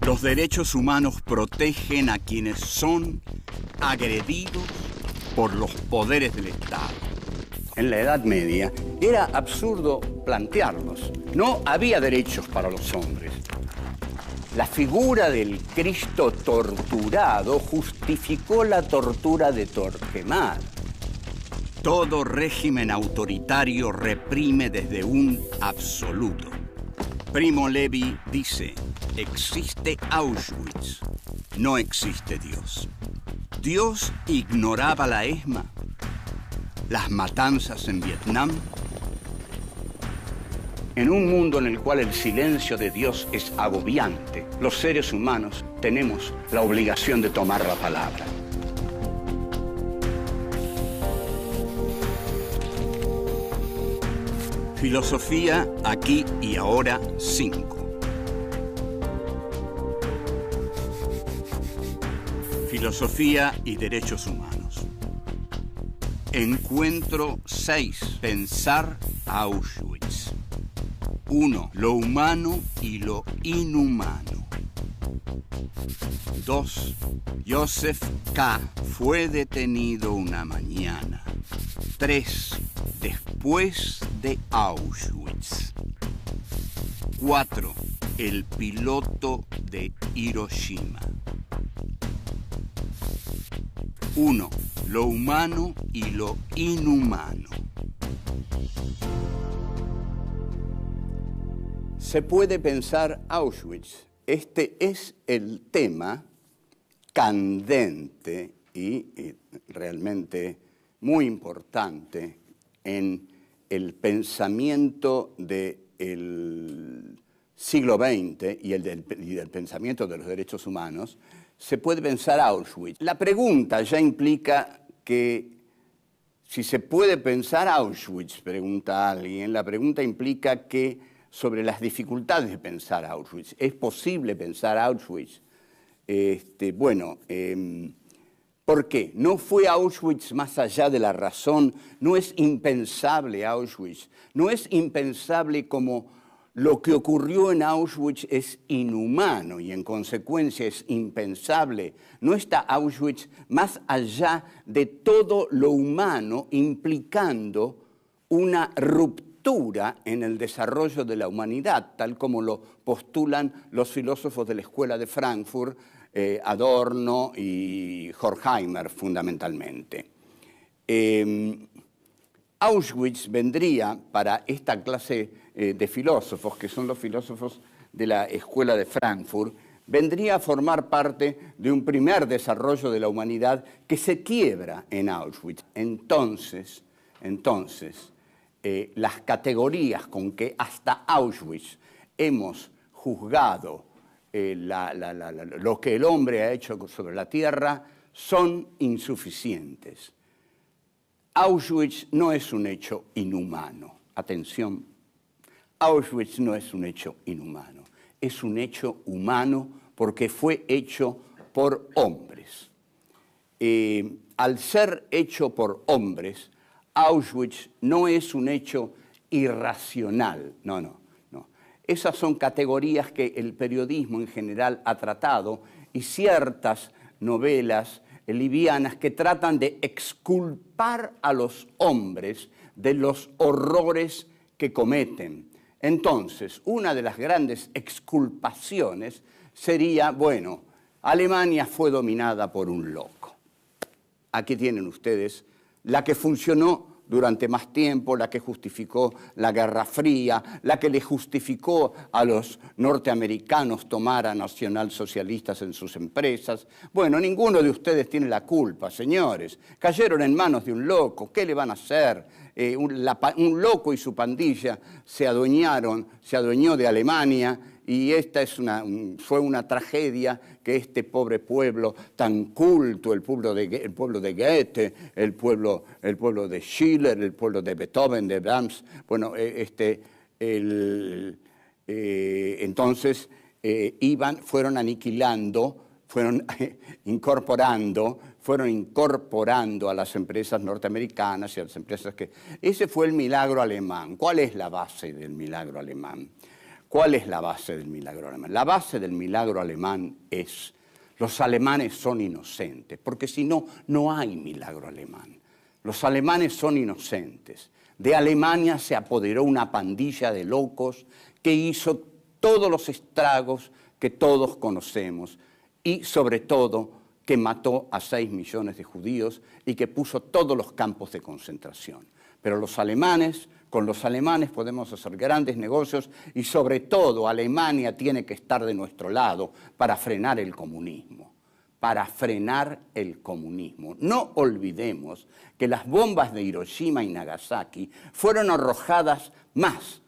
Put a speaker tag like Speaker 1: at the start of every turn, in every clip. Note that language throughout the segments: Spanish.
Speaker 1: Los derechos humanos protegen a quienes son agredidos por los poderes del Estado. En la Edad Media era absurdo plantearlos. No había derechos para los hombres. La figura del Cristo torturado justificó la tortura de Torquemada. Todo régimen autoritario reprime desde un absoluto. Primo Levi dice: existe Auschwitz, no existe Dios. Dios ignoraba la ESMA, las matanzas en Vietnam. En un mundo en el cual el silencio de Dios es agobiante, los seres humanos tenemos la obligación de tomar la palabra. Filosofía aquí y ahora 5. Filosofía y derechos humanos. Encuentro 6. Pensar Auschwitz. 1. Lo humano y lo inhumano. 2. Joseph K. fue detenido una mañana. 3. Después de Auschwitz. 4. El piloto de Hiroshima. 1. Lo humano y lo inhumano. Se puede pensar Auschwitz. Este es el tema candente y realmente muy importante en el pensamiento del siglo XX y del pensamiento de los derechos humanos. Se puede pensar Auschwitz. La pregunta ya implica que si se puede pensar Auschwitz, pregunta alguien, la pregunta implica que sobre las dificultades de pensar Auschwitz. ¿Es posible pensar Auschwitz? ¿Por qué? ¿No fue Auschwitz más allá de la razón? ¿No es impensable Auschwitz? ¿No es impensable como lo que ocurrió en Auschwitz es inhumano y en consecuencia es impensable? ¿No está Auschwitz más allá de todo lo humano, implicando una ruptura en el desarrollo de la humanidad, tal como lo postulan los filósofos de la Escuela de Frankfurt, Adorno y Horkheimer fundamentalmente? Auschwitz vendría para esta clase de filósofos, que son los filósofos de la Escuela de Frankfurt, vendría a formar parte de un primer desarrollo de la humanidad que se quiebra en Auschwitz. Entonces, las categorías con que hasta Auschwitz hemos juzgado lo que el hombre ha hecho sobre la tierra son insuficientes. Auschwitz no es un hecho inhumano. Atención, Auschwitz no es un hecho inhumano. Es un hecho humano porque fue hecho por hombres. Al ser hecho por hombres, Auschwitz no es un hecho irracional. No. Esas son categorías que el periodismo en general ha tratado y ciertas novelas livianas que tratan de exculpar a los hombres de los horrores que cometen. Entonces, una de las grandes exculpaciones sería, bueno, Alemania fue dominada por un loco. Aquí tienen ustedes la que funcionó durante más tiempo, la que justificó la Guerra Fría, la que le justificó a los norteamericanos tomar a nacionalsocialistas en sus empresas. Bueno, ninguno de ustedes tiene la culpa, señores. Cayeron en manos de un loco, ¿qué le van a hacer? Un loco y su pandilla se adueñó de Alemania, y esta fue una tragedia que este pobre pueblo tan culto, el pueblo de Goethe, el pueblo de Schiller, el pueblo de Beethoven, de Brahms, bueno, entonces fueron aniquilando, fueron incorporando a las empresas norteamericanas y a las empresas que... Ese fue el milagro alemán. ¿Cuál es la base del milagro alemán? ¿Cuál es la base del milagro alemán? La base del milagro alemán es: los alemanes son inocentes, porque si no, no hay milagro alemán. Los alemanes son inocentes. De Alemania se apoderó una pandilla de locos que hizo todos los estragos que todos conocemos y, sobre todo, que mató a 6 millones de judíos y que puso todos los campos de concentración. Pero los alemanes, con los alemanes podemos hacer grandes negocios y, sobre todo, Alemania tiene que estar de nuestro lado para frenar el comunismo. Para frenar el comunismo. No olvidemos que las bombas de Hiroshima y Nagasaki fueron arrojadas más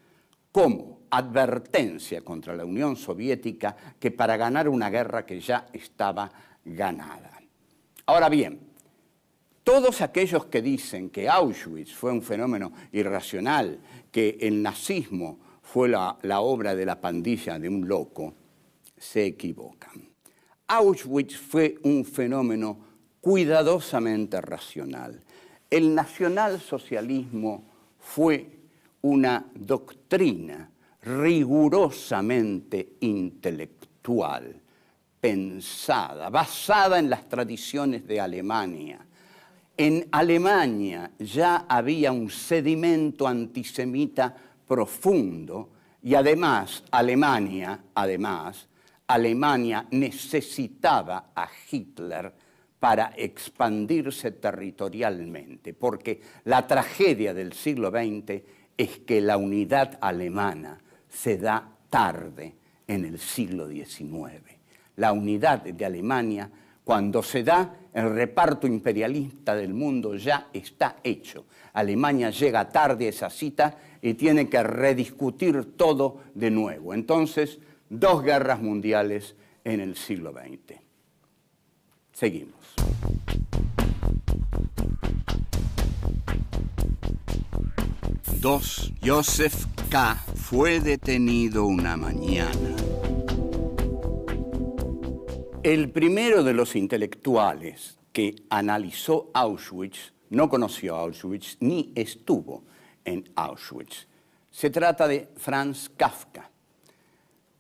Speaker 1: como advertencia contra la Unión Soviética que para ganar una guerra que ya estaba ganada. Ahora bien, todos aquellos que dicen que Auschwitz fue un fenómeno irracional, que el nazismo fue la obra de la pandilla de un loco, se equivocan. Auschwitz fue un fenómeno cuidadosamente racional. El nacionalsocialismo fue una doctrina rigurosamente intelectual, pensada, basada en las tradiciones de Alemania. En Alemania ya había un sedimento antisemita profundo y además Alemania necesitaba a Hitler para expandirse territorialmente, porque la tragedia del siglo XX es que la unidad alemana se da tarde en el siglo XIX. La unidad de Alemania, cuando se da, el reparto imperialista del mundo ya está hecho. Alemania llega tarde a esa cita y tiene que rediscutir todo de nuevo. Entonces, 2 guerras mundiales en el siglo XX. Seguimos. Joseph K. fue detenido una mañana. El primero de los intelectuales que analizó Auschwitz no conoció Auschwitz ni estuvo en Auschwitz. Se trata de Franz Kafka.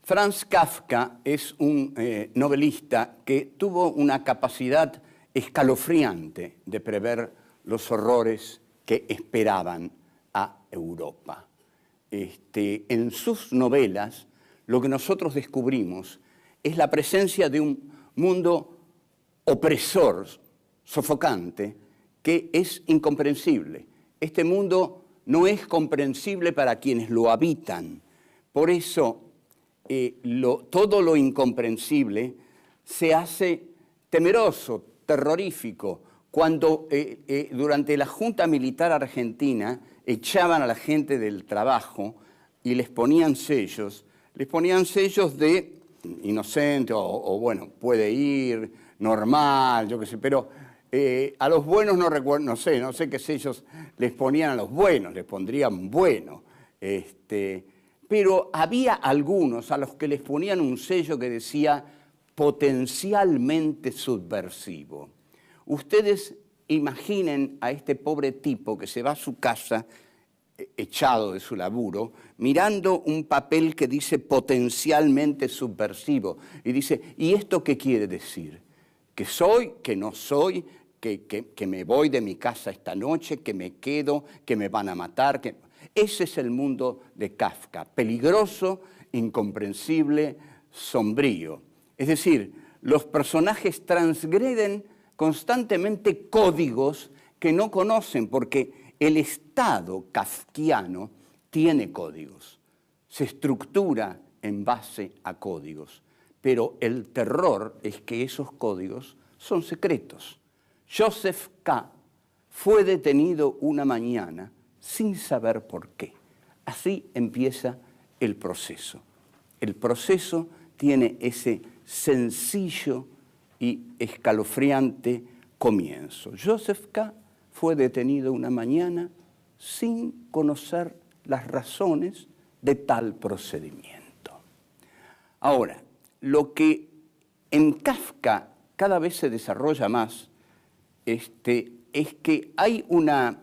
Speaker 1: Franz Kafka es un novelista que tuvo una capacidad escalofriante de prever los horrores que esperaban a Europa. En sus novelas, lo que nosotros descubrimos es la presencia de un mundo opresor, sofocante, que es incomprensible. Este mundo no es comprensible para quienes lo habitan. Por eso, todo lo incomprensible se hace temeroso, terrorífico. Cuando durante la Junta Militar Argentina echaban a la gente del trabajo y les ponían sellos de inocente o bueno, puede ir, normal, yo qué sé, pero a los buenos no recuerdo, no sé qué sellos les ponían a los buenos, les pondrían bueno. Pero había algunos a los que les ponían un sello que decía potencialmente subversivo. Ustedes imaginen a este pobre tipo que se va a su casa, echado de su laburo, mirando un papel que dice potencialmente subversivo. Y dice, ¿y esto qué quiere decir? ¿Que soy, que no soy, que me voy de mi casa esta noche, que me quedo, que me van a matar? Ese es el mundo de Kafka, peligroso, incomprensible, sombrío. Es decir, los personajes transgreden constantemente códigos que no conocen, porque el Estado kafkiano tiene códigos, se estructura en base a códigos, pero el terror es que esos códigos son secretos. Joseph K. fue detenido una mañana sin saber por qué. Así empieza el proceso. El proceso tiene ese sencillo y escalofriante comienzo. Joseph K. fue detenido una mañana sin conocer las razones de tal procedimiento. Ahora, lo que en Kafka cada vez se desarrolla más es que hay una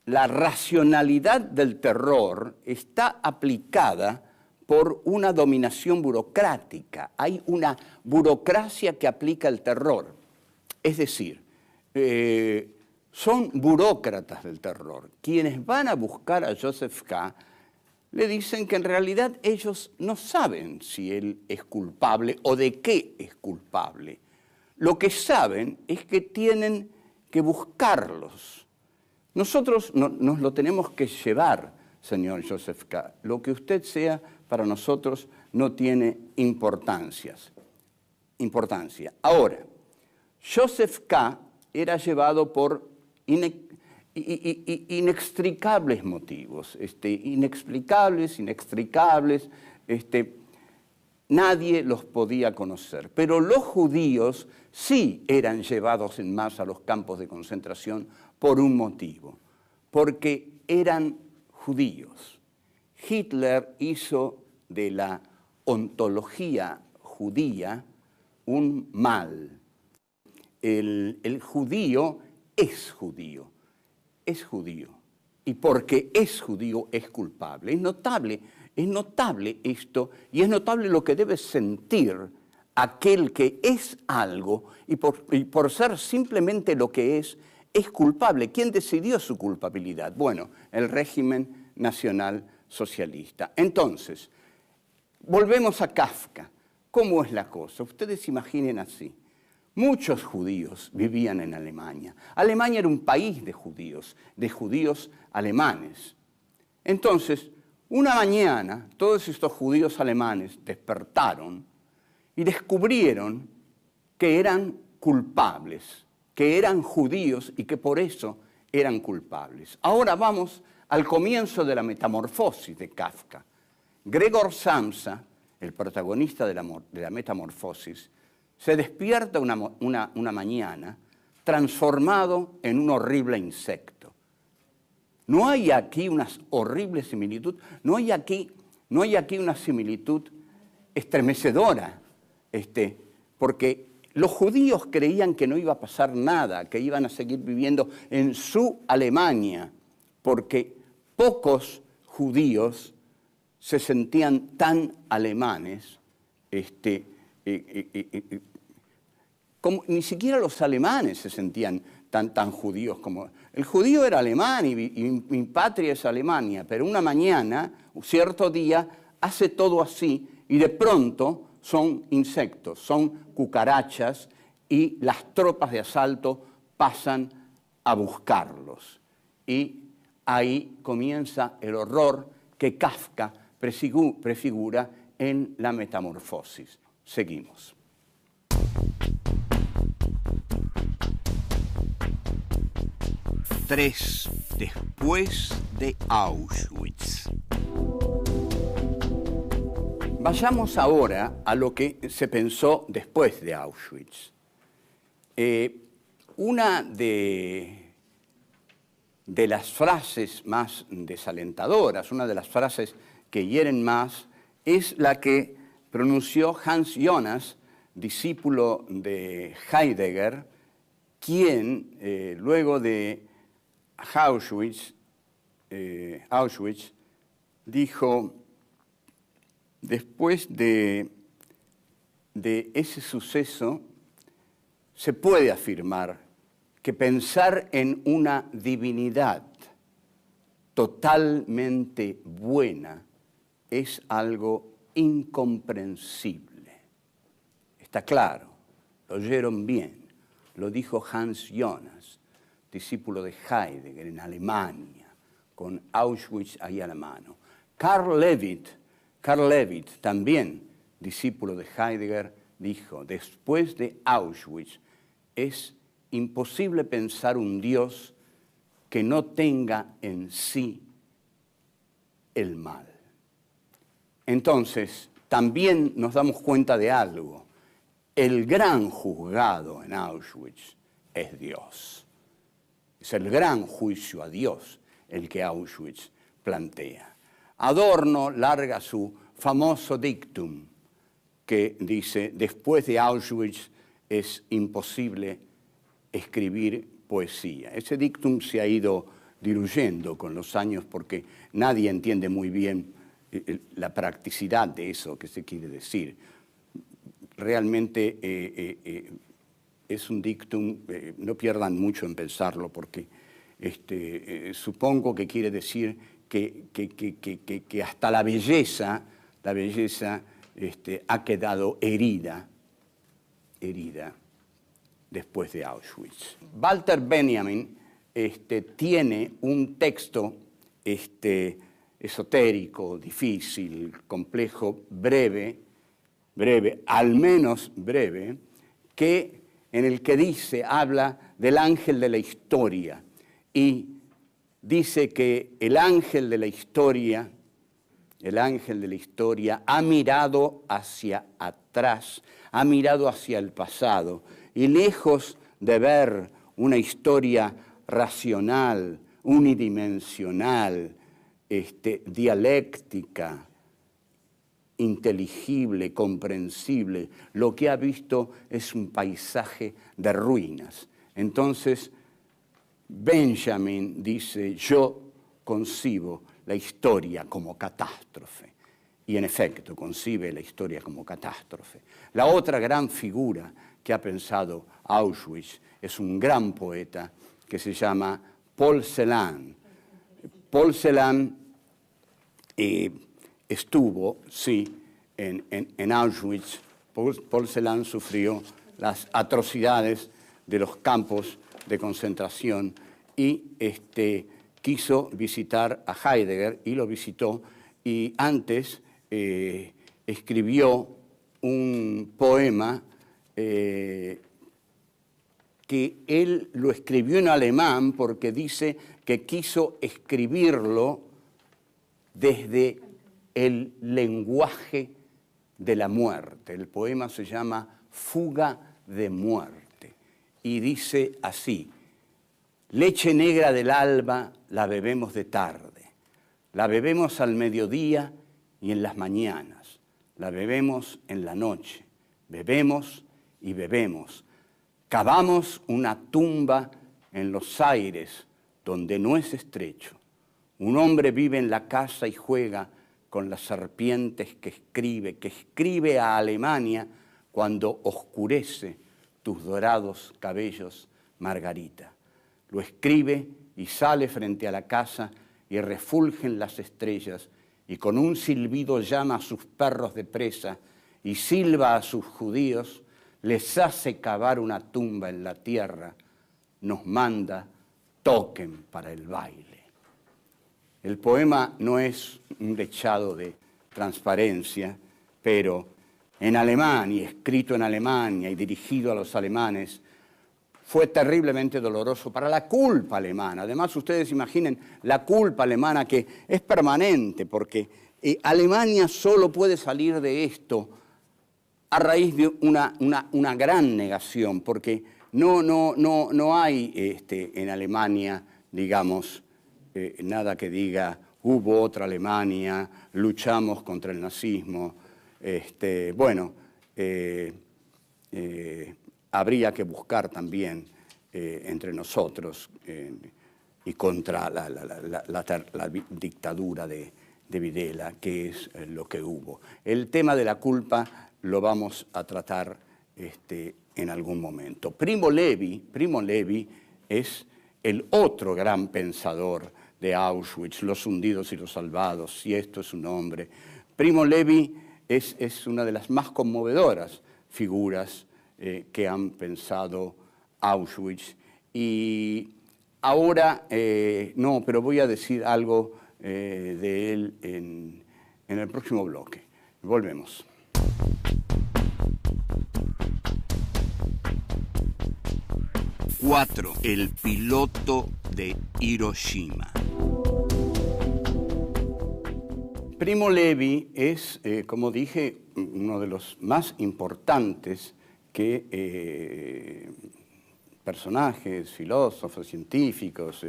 Speaker 1: la racionalidad del terror está aplicada por una dominación burocrática. Hay una burocracia que aplica el terror. Es decir, son burócratas del terror. Quienes van a buscar a Joseph K. le dicen que en realidad ellos no saben si él es culpable o de qué es culpable. Lo que saben es que tienen que buscarlos. Nosotros nos lo tenemos que llevar, señor Joseph K. Lo que usted sea para nosotros no tiene importancia. Ahora, Joseph K. era llevado por inextricables motivos, inexplicables, inextricables, nadie los podía conocer. Pero los judíos sí eran llevados en masa a los campos de concentración por un motivo, porque eran judíos. Hitler hizo de la ontología judía un mal. El judío es judío, y porque es judío es culpable. Es notable esto, y es notable lo que debe sentir aquel que es algo y por ser simplemente lo que es culpable. ¿Quién decidió su culpabilidad? Bueno, el régimen nacional socialista. Entonces, volvemos a Kafka. ¿Cómo es la cosa? Ustedes imaginen así. Muchos judíos vivían en Alemania. Alemania era un país de judíos alemanes. Entonces, una mañana, todos estos judíos alemanes despertaron y descubrieron que eran culpables, que eran judíos y que por eso eran culpables. Ahora vamos al comienzo de la metamorfosis de Kafka. Gregor Samsa, el protagonista de la metamorfosis, se despierta una mañana transformado en un horrible insecto. No hay aquí una horrible similitud, no hay aquí una similitud estremecedora, porque los judíos creían que no iba a pasar nada, que iban a seguir viviendo en su Alemania, porque pocos judíos se sentían tan alemanes, como ni siquiera los alemanes se sentían tan judíos como... El judío era alemán y mi patria es Alemania, pero una mañana, un cierto día, hace todo así y de pronto son insectos, son cucarachas y las tropas de asalto pasan a buscarlos. Y ahí comienza el horror que Kafka prefigura en la metamorfosis. Seguimos. Tres después de Auschwitz. Vayamos ahora a lo que se pensó después de Auschwitz. Una de las frases más desalentadoras, una de las frases que hieren más, es la que pronunció Hans Jonas, discípulo de Heidegger, quien luego de Auschwitz dijo: después de ese suceso se puede afirmar que pensar en una divinidad totalmente buena es algo incomprensible. Está claro, lo oyeron bien, lo dijo Hans Jonas, discípulo de Heidegger en Alemania, con Auschwitz ahí a la mano. Karl Levitt, también discípulo de Heidegger, dijo: después de Auschwitz es imposible pensar un Dios que no tenga en sí el mal. Entonces, también nos damos cuenta de algo. El gran juzgado en Auschwitz es Dios. Es el gran juicio a Dios el que Auschwitz plantea. Adorno larga su famoso dictum que dice: después de Auschwitz es imposible escribir poesía. Ese dictum se ha ido diluyendo con los años porque nadie entiende muy bien la practicidad de eso que se quiere decir. Realmente es un dictum, no pierdan mucho en pensarlo porque supongo que quiere decir que hasta la belleza ha quedado herida después de Auschwitz. Walter Benjamin tiene un texto esotérico, difícil, complejo, breve, al menos breve, en el que habla del ángel de la historia y dice que el ángel de la historia ha mirado hacia atrás, ha mirado hacia el pasado y lejos de ver una historia racional, unidimensional, dialéctica, inteligible, comprensible, lo que ha visto es un paisaje de ruinas. Entonces, Benjamin dice, yo concibo la historia como catástrofe. Y en efecto, concibe la historia como catástrofe. La otra gran figura que ha pensado Auschwitz es un gran poeta que se llama Paul Celan. Paul Celan estuvo, sí, en Auschwitz. Paul Celan sufrió las atrocidades de los campos de concentración y quiso visitar a Heidegger y lo visitó y antes escribió un poema que él lo escribió en alemán porque dice que quiso escribirlo desde el lenguaje de la muerte. El poema se llama Fuga de muerte y dice así: leche negra del alba la bebemos de tarde, la bebemos al mediodía y en las mañanas, la bebemos en la noche, bebemos y bebemos. Cavamos una tumba en los aires donde no es estrecho. Un hombre vive en la casa y juega con las serpientes que escribe a Alemania cuando oscurece tus dorados cabellos, Margarita. Lo escribe y sale frente a la casa y refulgen las estrellas y con un silbido llama a sus perros de presa y silba a sus judíos, les hace cavar una tumba en la tierra, nos manda, toquen para el baile. El poema no es un dechado de transparencia, pero en alemán y escrito en Alemania y dirigido a los alemanes, fue terriblemente doloroso para la culpa alemana. Además, ustedes imaginen la culpa alemana que es permanente, porque Alemania solo puede salir de esto a raíz de una gran negación, porque no hay en Alemania, digamos, nada que diga, hubo otra Alemania, luchamos contra el nazismo. Habría que buscar también entre nosotros y contra la dictadura de Videla, que es lo que hubo. El tema de la culpa lo vamos a tratar en algún momento. Primo Levi es el otro gran pensador de Auschwitz, los hundidos y los salvados, si esto es un hombre. Primo Levi es una de las más conmovedoras figuras que han pensado Auschwitz. Y ahora, no, pero voy a decir algo de él en el próximo bloque. Volvemos. Cuatro, el piloto de Hiroshima. Primo Levi es, como dije, uno de los más importantes personajes, filósofos, científicos.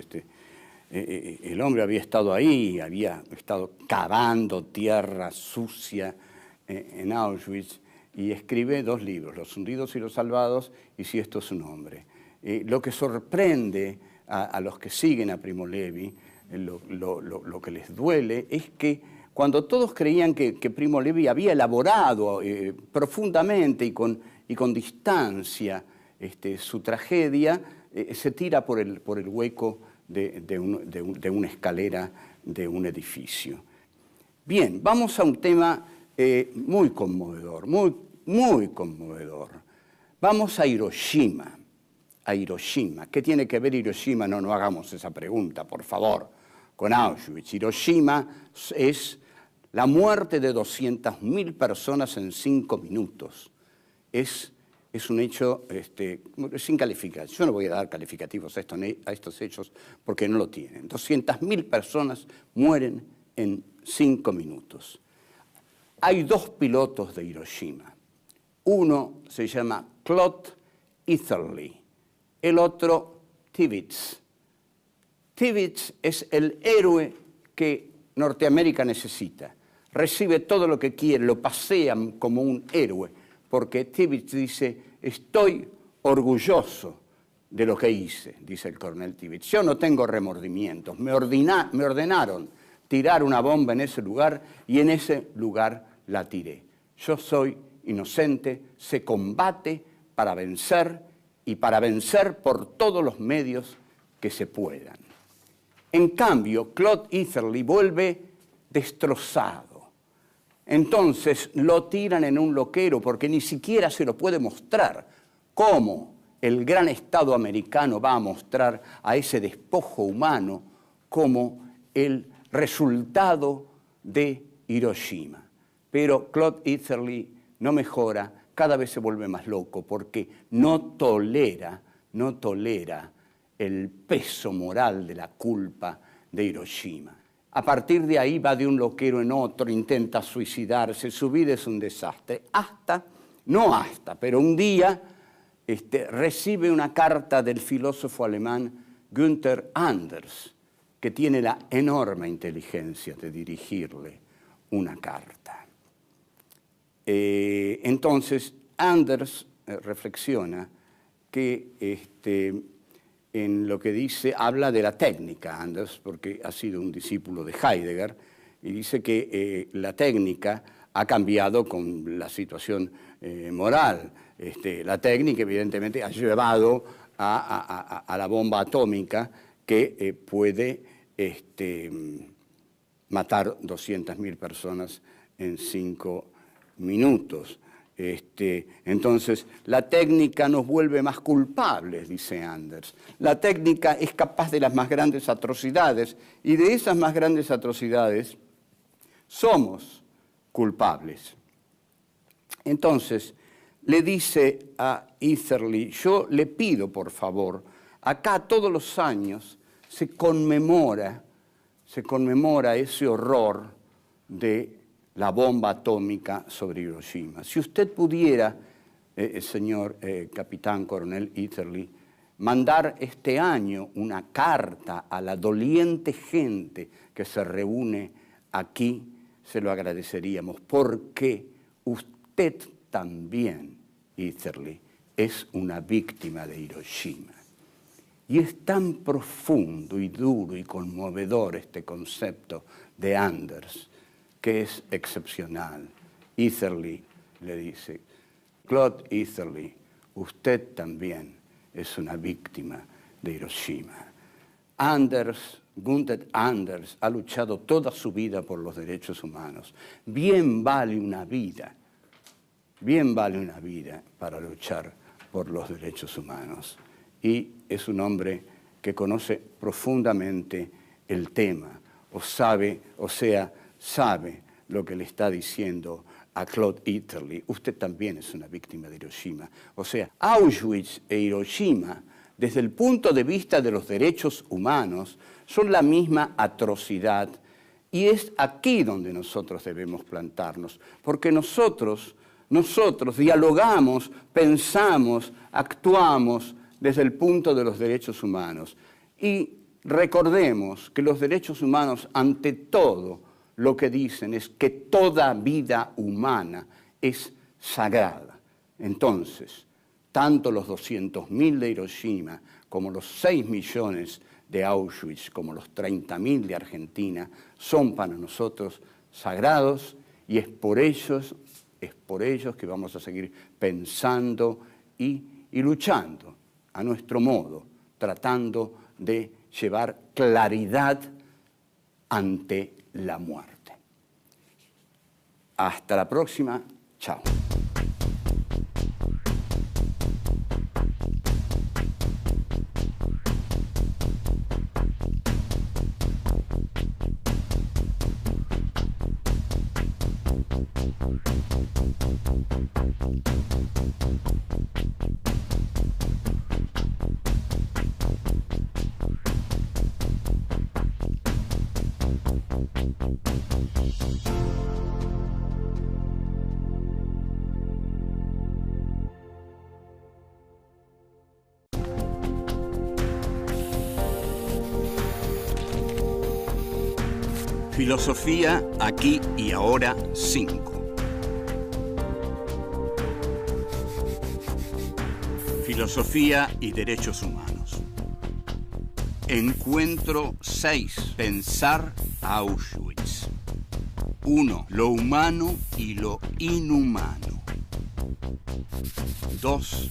Speaker 1: El hombre había estado ahí, había estado cavando tierra sucia en Auschwitz y escribe 2 libros, Los hundidos y los salvados y Si esto es un hombre. Lo que sorprende a los que siguen a Primo Levi, lo que les duele es que cuando todos creían que Primo Levi había elaborado profundamente y con distancia su tragedia, se tira por el hueco de una escalera de un edificio. Bien, vamos a un tema muy conmovedor, muy conmovedor. Vamos a Hiroshima. A Hiroshima. ¿Qué tiene que ver Hiroshima? No hagamos esa pregunta, por favor, con Auschwitz. Hiroshima es la muerte de 200.000 personas en 5 minutos. Es un hecho sin calificación. Yo no voy a dar calificativos a estos hechos porque no lo tienen. 200.000 personas mueren en 5 minutos. Hay 2 pilotos de Hiroshima. Uno se llama Claude Eatherly, el otro Tibbets. Tibbets es el héroe que Norteamérica necesita. Recibe todo lo que quiere, lo pasean como un héroe, porque Tibbets dice, estoy orgulloso de lo que hice, dice el coronel Tibbets. Yo no tengo remordimientos, me ordenaron tirar una bomba en ese lugar y en ese lugar la tiré. Yo soy inocente, se combate para vencer y para vencer por todos los medios que se puedan. En cambio, Claude Eatherly vuelve destrozado. Entonces lo tiran en un loquero porque ni siquiera se lo puede mostrar. ¿Cómo el gran Estado americano va a mostrar a ese despojo humano como el resultado de Hiroshima? Pero Claude Eatherly no mejora, cada vez se vuelve más loco porque no tolera el peso moral de la culpa de Hiroshima. A partir de ahí va de un loquero en otro, intenta suicidarse, su vida es un desastre. Pero un día recibe una carta del filósofo alemán Günther Anders, que tiene la enorme inteligencia de dirigirle una carta. Entonces, Anders reflexiona que en lo que dice, habla de la técnica, Anders, porque ha sido un discípulo de Heidegger, y dice que la técnica ha cambiado con la situación moral. La técnica, evidentemente, ha llevado a la bomba atómica que puede matar 200.000 personas en 5 minutos. Entonces, la técnica nos vuelve más culpables, dice Anders. La técnica es capaz de las más grandes atrocidades y de esas más grandes atrocidades somos culpables. Entonces, le dice a Eatherly, yo le pido, por favor, acá todos los años se conmemora ese horror de la bomba atómica sobre Hiroshima. Si usted pudiera, señor capitán coronel Eatherly, mandar este año una carta a la doliente gente que se reúne aquí, se lo agradeceríamos, porque usted también, Eatherly, es una víctima de Hiroshima. Y es tan profundo y duro y conmovedor este concepto de Anders, que es excepcional. Eatherly le dice, Claude Eatherly, usted también es una víctima de Hiroshima. Günther Anders ha luchado toda su vida por los derechos humanos. Bien vale una vida para luchar por los derechos humanos. Y es un hombre que conoce profundamente el tema, sabe lo que le está diciendo a Claude Eatherly. Usted también es una víctima de Hiroshima. O sea, Auschwitz e Hiroshima, desde el punto de vista de los derechos humanos, son la misma atrocidad. Y es aquí donde nosotros debemos plantarnos, porque nosotros dialogamos, pensamos, actuamos desde el punto de los derechos humanos. Y recordemos que los derechos humanos, ante todo, lo que dicen es que toda vida humana es sagrada. Entonces, tanto los 200.000 de Hiroshima como los 6 millones de Auschwitz, como los 30.000 de Argentina, son para nosotros sagrados, y es por ellos que vamos a seguir pensando y luchando a nuestro modo, tratando de llevar claridad ante la muerte. Hasta la próxima. Chao. Filosofía aquí y ahora 5. Filosofía y derechos humanos. Encuentro 6. Pensar Auschwitz. 1. Lo humano y lo inhumano. 2.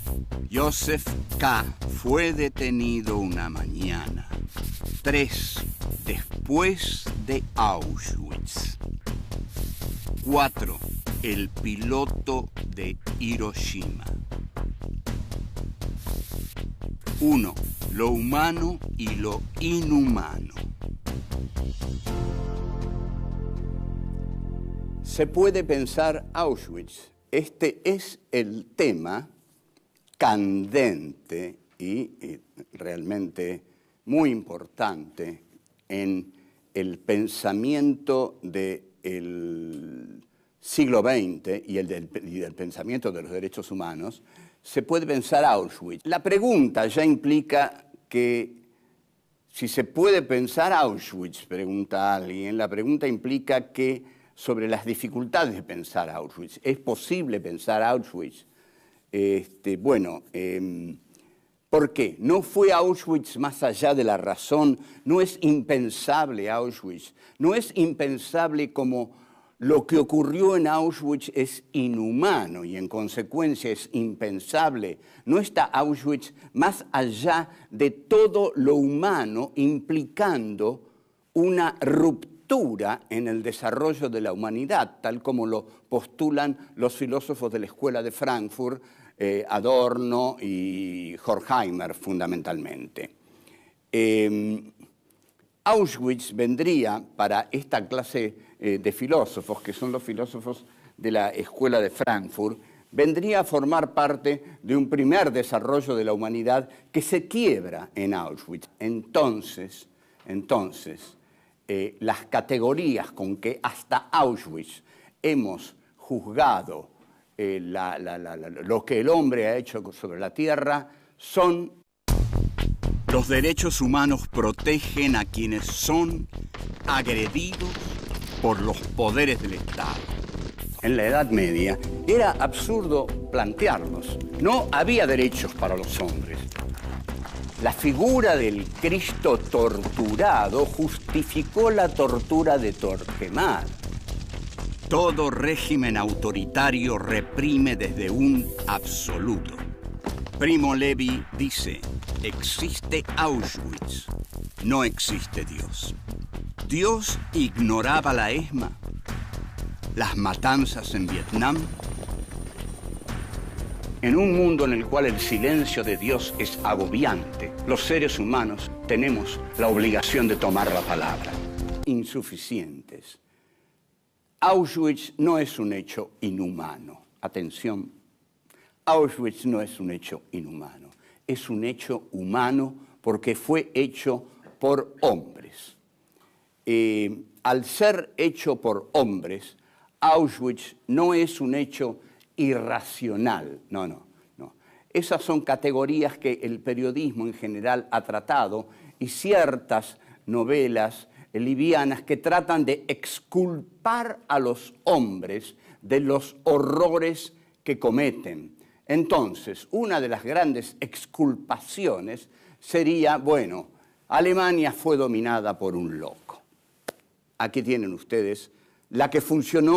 Speaker 1: Joseph K. fue detenido una mañana. 3. Después de Auschwitz. 4. El piloto de Hiroshima. 1. Lo humano y lo inhumano. Se puede pensar Auschwitz. Este es el tema candente y realmente muy importante en el pensamiento del siglo XX y del pensamiento de los derechos humanos. Se puede pensar Auschwitz. La pregunta ya implica que si se puede pensar Auschwitz, pregunta alguien, la pregunta implica que sobre las dificultades de pensar Auschwitz. ¿Es posible pensar Auschwitz? ¿Por qué? ¿No fue Auschwitz más allá de la razón? ¿No es impensable Auschwitz? ¿No es impensable como lo que ocurrió en Auschwitz es inhumano y en consecuencia es impensable? ¿No está Auschwitz más allá de todo lo humano, implicando una ruptura en el desarrollo de la humanidad, tal como lo postulan los filósofos de la Escuela de Frankfurt, Adorno y Horkheimer fundamentalmente? Auschwitz vendría para esta clase de filósofos, que son los filósofos de la Escuela de Frankfurt, vendría a formar parte de un primer desarrollo de la humanidad que se quiebra en Auschwitz. Entonces, las categorías con que hasta Auschwitz hemos juzgado lo que el hombre ha hecho sobre la tierra son: los derechos humanos protegen a quienes son agredidos por los poderes del Estado. En la Edad Media era absurdo plantearlos. No había derechos para los hombres. La figura del Cristo torturado justificó la tortura de Torquemada. Todo régimen autoritario reprime desde un absoluto. Primo Levi dice: existe Auschwitz, no existe Dios. ¿Dios ignoraba la ESMA? ¿Las matanzas en Vietnam? En un mundo en el cual el silencio de Dios es agobiante, los seres humanos tenemos la obligación de tomar la palabra. Insuficientes. Auschwitz no es un hecho inhumano. Atención, Auschwitz no es un hecho inhumano. Es un hecho humano porque fue hecho por hombres. Al ser hecho por hombres, Auschwitz no es un hecho irracional. No. Esas son categorías que el periodismo en general ha tratado, y ciertas novelas livianas que tratan de exculpar a los hombres de los horrores que cometen. Entonces, una de las grandes exculpaciones sería, bueno, Alemania fue dominada por un loco. Aquí tienen ustedes la que funcionó